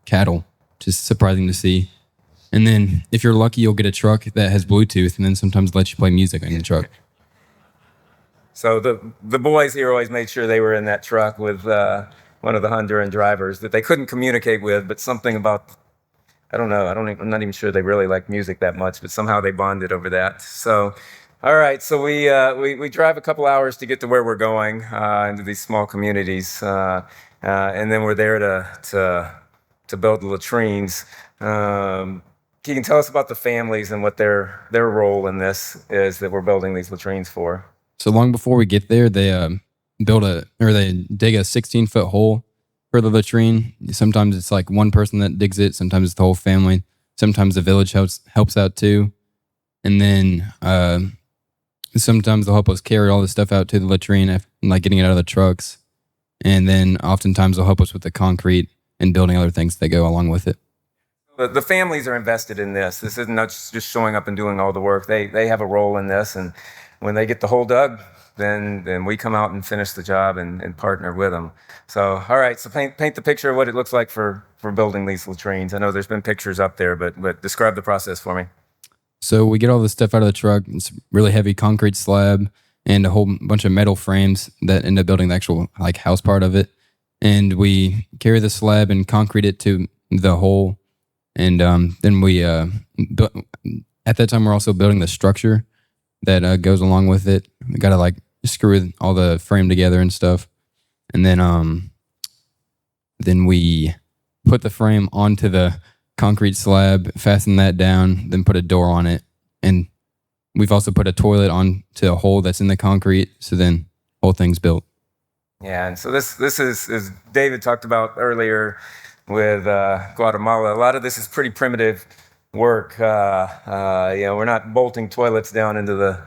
Speaker 14: cattle, which is surprising to see. And then if you're lucky, you'll get a truck that has Bluetooth and then sometimes lets you play music on the truck.
Speaker 13: So the boys here always made sure they were in that truck with one of the Honduran drivers that they couldn't communicate with, but something about, I don't know, I'm not even sure they really like music that much, but somehow they bonded over that. So, all right, so we drive a couple hours to get to where we're going, into these small communities, and then we're there to build the latrines. Keegan, tell us about the families and what their role in this is that we're building these latrines for.
Speaker 14: So long before we get there, they they dig a 16-foot hole for the latrine. Sometimes it's like one person that digs it. Sometimes it's the whole family. Sometimes the village helps out too. And then sometimes they'll help us carry all the stuff out to the latrine, like getting it out of the trucks. And then oftentimes they'll help us with the concrete and building other things that go along with it.
Speaker 13: The families are invested in this. This isn't just showing up and doing all the work. They have a role in this, and when they get the hole dug, then we come out and finish the job and partner with them. So, all right, so paint the picture of what it looks like for building these latrines. I know there's been pictures up there, but describe the process for me.
Speaker 14: So we get all the stuff out of the truck. It's a really heavy concrete slab and a whole bunch of metal frames that end up building the actual like house part of it. And we carry the slab and concrete it to the hole. And then we, at that time, we're also building the structure that goes along with it. We got to like screw all the frame together and stuff. And then we put the frame onto the concrete slab, fasten that down, then put a door on it. And we've also put a toilet onto a hole that's in the concrete. So then the whole thing's built.
Speaker 13: Yeah, and so this is, as David talked about earlier with Guatemala, a lot of this is pretty primitive work. We're not bolting toilets down into the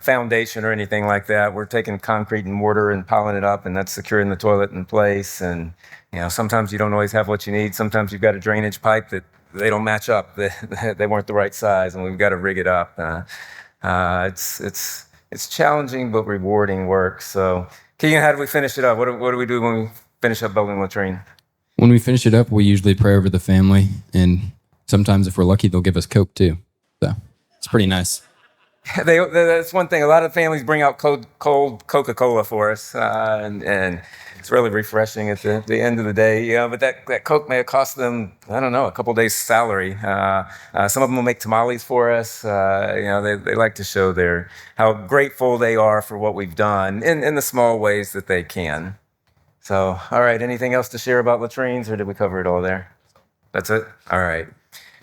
Speaker 13: foundation or anything like that. We're taking concrete and mortar and piling it up, and that's securing the toilet in place. And sometimes you don't always have what you need. Sometimes you've got a drainage pipe that they don't match up. They weren't the right size, and we've got to rig it up. It's challenging but rewarding work. So, Keegan, how do we finish it up? What do we do when we finish up building the latrine?
Speaker 14: When we finish it up, we usually pray over the family, and sometimes if we're lucky, they'll give us Coke too. So it's pretty nice.
Speaker 13: That's one thing. A lot of families bring out cold Coca-Cola for us, and it's really refreshing at the end of the day. But that Coke may have cost them, I don't know, a couple days' salary. Some of them will make tamales for us. They like to show how grateful they are for what we've done in the small ways that they can. So, all right, anything else to share about latrines, or did we cover it all there? That's it? All right.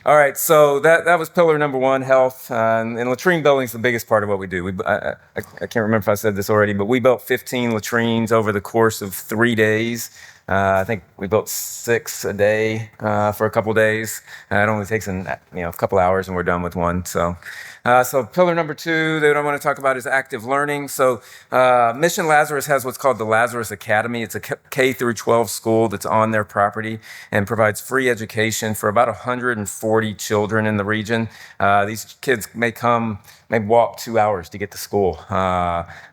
Speaker 13: All right, so that was pillar number one, health. And latrine building is the biggest part of what we do. I can't remember if I said this already, but we built 15 latrines over the course of 3 days. I think we built 6 a day for a couple days. It only takes a couple hours, and we're done with one. So pillar number 2 that I want to talk about is active learning. So Mission Lazarus has what's called the Lazarus Academy. It's a K through 12 school that's on their property and provides free education for about 140 children in the region. These kids may walk 2 hours to get to school.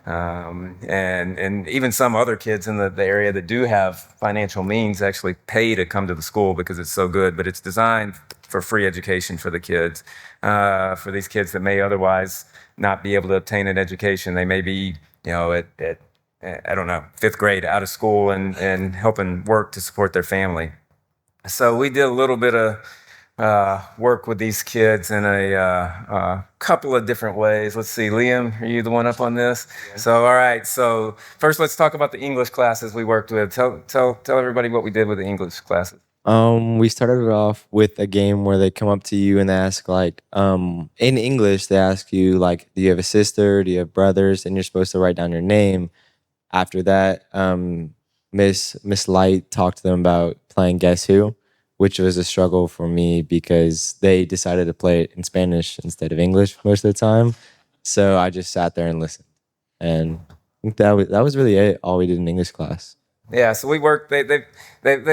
Speaker 13: And even some other kids in the area that do have financial means actually pay to come to the school because it's so good, but it's designed for free education for the kids, for these kids that may otherwise not be able to obtain an education. They may be, at I don't know, 5th grade out of school and helping work to support their family. So we did a little bit of work with these kids in a couple of different ways. Let's see, Liam, are you the one up on this? Yeah. So, all right. So first, let's talk about the English classes we worked with. Tell everybody what we did with the English classes.
Speaker 15: We started it off with a game where they come up to you and they ask like, in English, they ask you like, do you have a sister? Do you have brothers? And you're supposed to write down your name. After that, Miss Light talked to them about playing Guess Who, which was a struggle for me because they decided to play it in Spanish instead of English most of the time. So I just sat there and listened, and I think that was really it. All we did in English class.
Speaker 13: Yeah, so we worked. They've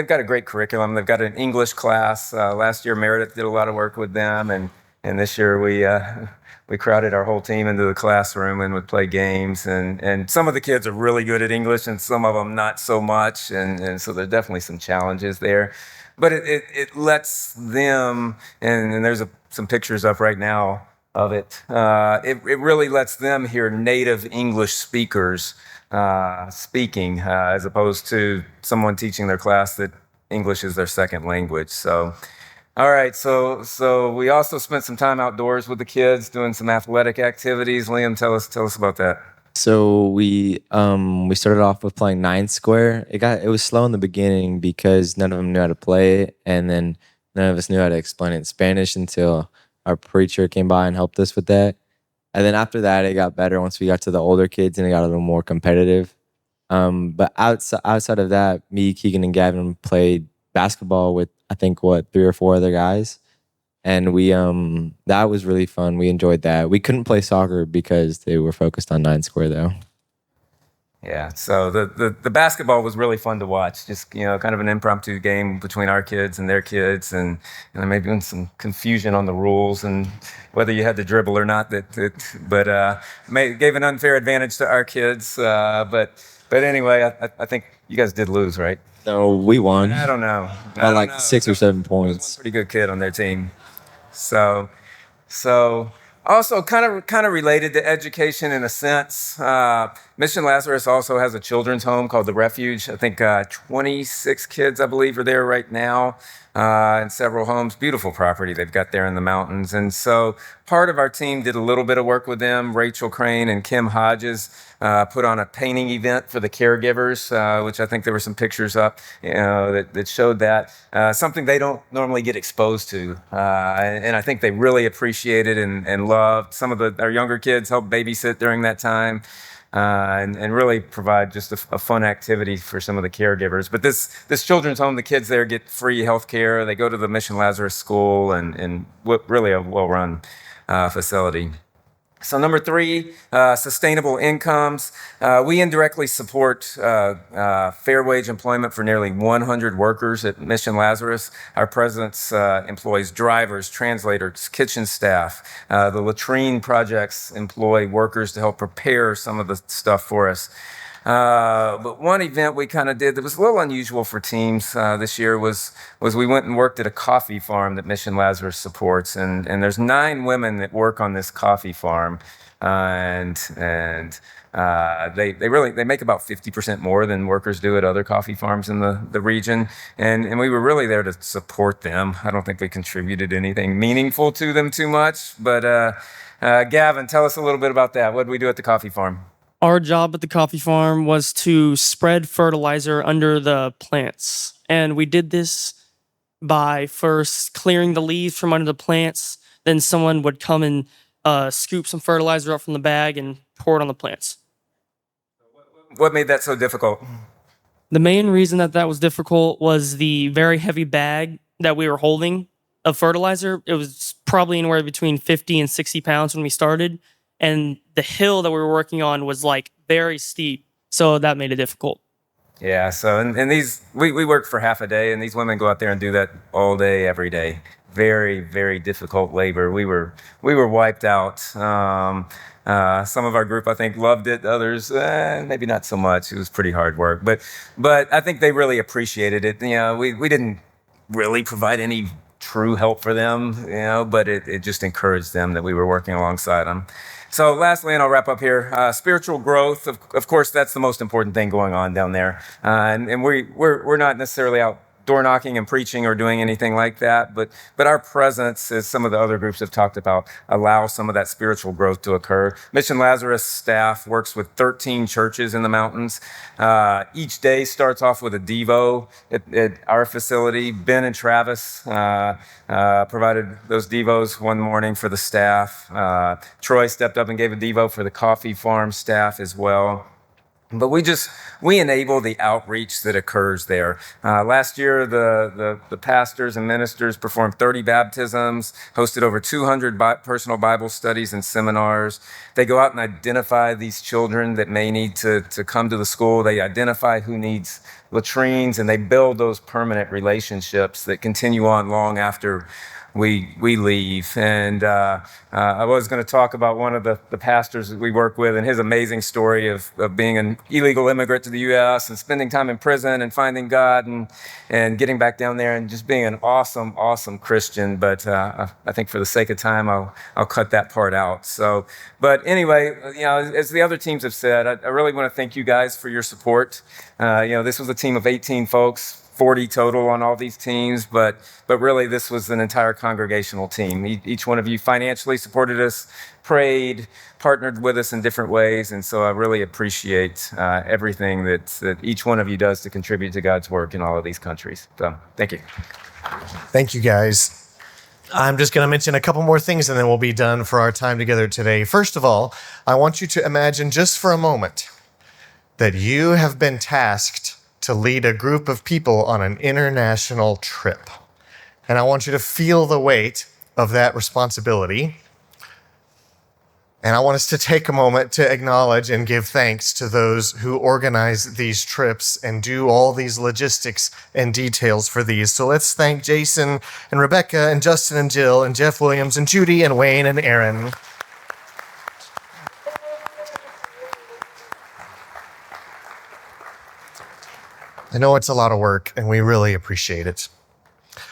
Speaker 13: got a great curriculum. They've got an English class. Last year, Meredith did a lot of work with them, and this year we crowded our whole team into the classroom and would play games. And some of the kids are really good at English, and some of them not so much. And so there's definitely some challenges there. But it lets them, and there's some pictures up right now of it. It really lets them hear native English speakers speaking, as opposed to someone teaching their class that English is their second language. So, all right. So we also spent some time outdoors with the kids doing some athletic activities. Liam, tell us about that.
Speaker 15: So we started off with playing 9 square. It was slow in the beginning because none of them knew how to play it, and then none of us knew how to explain it in Spanish until our preacher came by and helped us with that. And then after that, it got better once we got to the older kids and it got a little more competitive. But outside of that, me, Keegan, and Gavin played basketball with I think 3 or 4 other guys, and we that was really fun. We enjoyed that. We couldn't play soccer because they were focused on 9 square though.
Speaker 13: Yeah, so the basketball was really fun to watch. Just kind of an impromptu game between our kids and their kids, and there may have been some confusion on the rules and whether you had to dribble or not. But gave an unfair advantage to our kids. But anyway, I think you guys did lose, right?
Speaker 15: No, we won.
Speaker 13: I don't know.
Speaker 15: By like 6 or 7 points.
Speaker 13: Pretty good kid on their team. So also kind of related to education in a sense. Mission Lazarus also has a children's home called The Refuge. I think 26 kids, I believe, are there right now in several homes. Beautiful property they've got there in the mountains. And so part of our team did a little bit of work with them. Rachel Crane and Kim Hodges put on a painting event for the caregivers, which I think there were some pictures up that showed that. Something they don't normally get exposed to. And I think they really appreciated and loved. Some of our younger kids helped babysit during that time. And really provide just a fun activity for some of the caregivers. But this children's home, the kids there get free health care. They go to the Mission Lazarus School and really a well-run facility. So number 3, sustainable incomes. We indirectly support fair wage employment for nearly 100 workers at Mission Lazarus. Our presence employs drivers, translators, kitchen staff. The latrine projects employ workers to help prepare some of the stuff for us. But one event we kind of did that was a little unusual for teams this year was we went and worked at a coffee farm that Mission Lazarus supports, and there's 9 women that work on this coffee farm, and they make about 50% more than workers do at other coffee farms in the region, and we were really there to support them. I don't think we contributed anything meaningful to them too much, but Gavin, tell us a little bit about that. What did we do at the coffee farm?
Speaker 16: Our job at the coffee farm was to spread fertilizer under the plants. And we did this by first clearing the leaves from under the plants. Then someone would come and scoop some fertilizer up from the bag and pour it on the plants.
Speaker 13: What made that so difficult?
Speaker 16: The main reason that was difficult was the very heavy bag that we were holding of fertilizer. It was probably anywhere between 50 and 60 pounds when we started. And the hill that we were working on was like very steep, so that made it difficult.
Speaker 13: Yeah, so and these we worked for half a day, and these women go out there and do that all day, every day. Very, very difficult labor. We were wiped out. Some of our group, I think, loved it. Others, maybe not so much. It was pretty hard work, but I think they really appreciated it. We didn't really provide any true help for them, but it just encouraged them that we were working alongside them. So lastly, and I'll wrap up here, spiritual growth. Of course, that's the most important thing going on down there. And we're not necessarily out door knocking and preaching or doing anything like that, but our presence, as some of the other groups have talked about, allows some of that spiritual growth to occur. Mission Lazarus staff works with 13 churches in the mountains. Each day starts off with a Devo at our facility. Ben and Travis provided those Devos one morning for the staff. Troy stepped up and gave a Devo for the coffee farm staff as well. But we enable the outreach that occurs there. Last year, the pastors and ministers performed 30 baptisms, hosted over 200 personal Bible studies and seminars. They go out and identify these children that may need to come to the school. They identify who needs latrines, and they build those permanent relationships that continue on long after we leave. And I was going to talk about one of the pastors that we work with and his amazing story of being an illegal immigrant to the U.S. and spending time in prison and finding God and getting back down there and just being an awesome Christian. But I think for the sake of time, I'll cut that part out. So, but anyway, as the other teams have said, I really want to thank you guys for your support. This was a team of 18 folks. 40 total on all these teams, but really this was an entire congregational team. Each one of you financially supported us, prayed, partnered with us in different ways, and so I really appreciate everything that each one of you does to contribute to God's work in all of these countries. So, thank you.
Speaker 1: Thank you, guys. I'm just going to mention a couple more things and then we'll be done for our time together today. First of all, I want you to imagine just for a moment that you have been tasked to lead a group of people on an international trip. And I want you to feel the weight of that responsibility. And I want us to take a moment to acknowledge and give thanks to those who organize these trips and do all these logistics and details for these. So let's thank Jason and Rebecca and Justin and Jill and Jeff Williams and Judy and Wayne and Aaron. I know it's a lot of work, and we really appreciate it.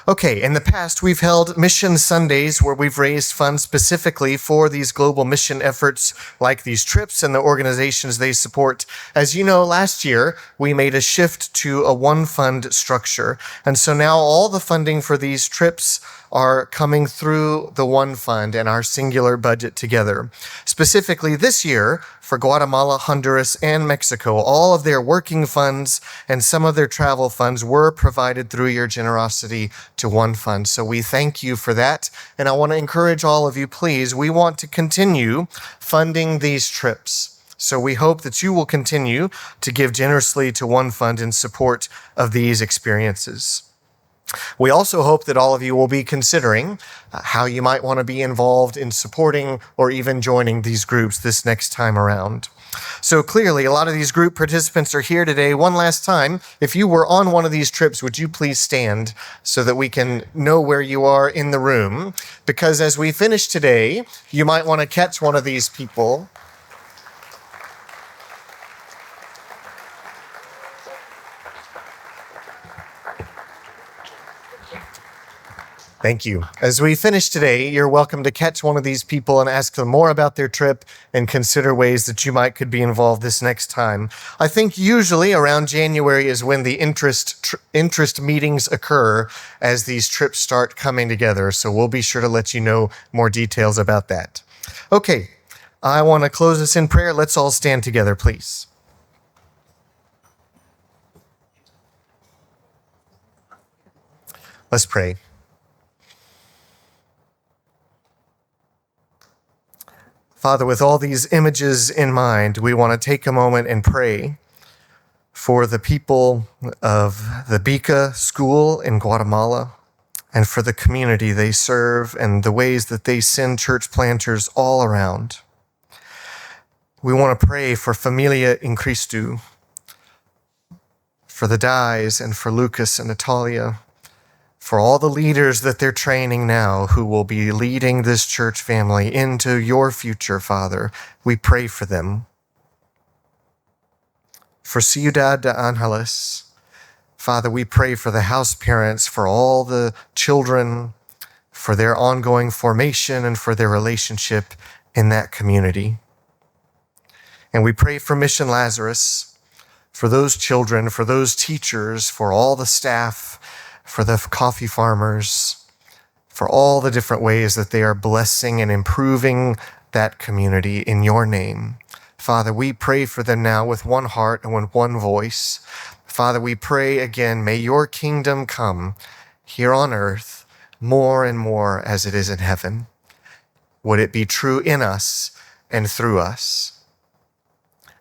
Speaker 1: Okay, in the past, we've held Mission Sundays where we've raised funds specifically for these global mission efforts like these trips and the organizations they support. As you know, last year, we made a shift to a one-fund structure. And so now all the funding for these trips are coming through the one fund and our singular budget together. Specifically this year, for Guatemala, Honduras, and Mexico, all of their working funds and some of their travel funds were provided through your generosity to one fund. So we thank you for that. And I want to encourage all of you, please, we want to continue funding these trips. So we hope that you will continue to give generously to one fund in support of these experiences. We also hope that all of you will be considering how you might want to be involved in supporting or even joining these groups this next time around. So clearly, a lot of these group participants are here today. One last time, if you were on one of these trips, would you please stand so that we can know where you are in the room? Because as we finish today, you might want to catch one of these people. Thank you. As we finish today, you're welcome to catch one of these people and ask them more about their trip and consider ways that you could be involved this next time. I think usually around January is when the interest meetings occur as these trips start coming together. So we'll be sure to let you know more details about that. Okay, I want to close this in prayer. Let's all stand together, please. Let's pray. Father, with all these images in mind, we want to take a moment and pray for the people of the Bica School in Guatemala and for the community they serve and the ways that they send church planters all around. We want to pray for Familia in Christu, for the Dyes and for Lucas and Natalia, for all the leaders that they're training now who will be leading this church family into your future, Father. We pray for them. For Ciudad de Angeles, Father, we pray for the house parents, for all the children, for their ongoing formation and for their relationship in that community. And we pray for Mission Lazarus, for those children, for those teachers, for all the staff, for the coffee farmers, for all the different ways that they are blessing and improving that community in your name. Father, we pray for them now with one heart and with one voice. Father, we pray again, may your kingdom come here on earth more and more as it is in heaven. Would it be true in us and through us?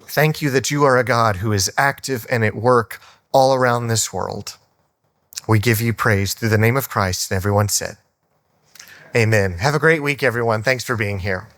Speaker 1: Thank you that you are a God who is active and at work all around this world. We give you praise through the name of Christ, and everyone said, amen. Have a great week, everyone. Thanks for being here.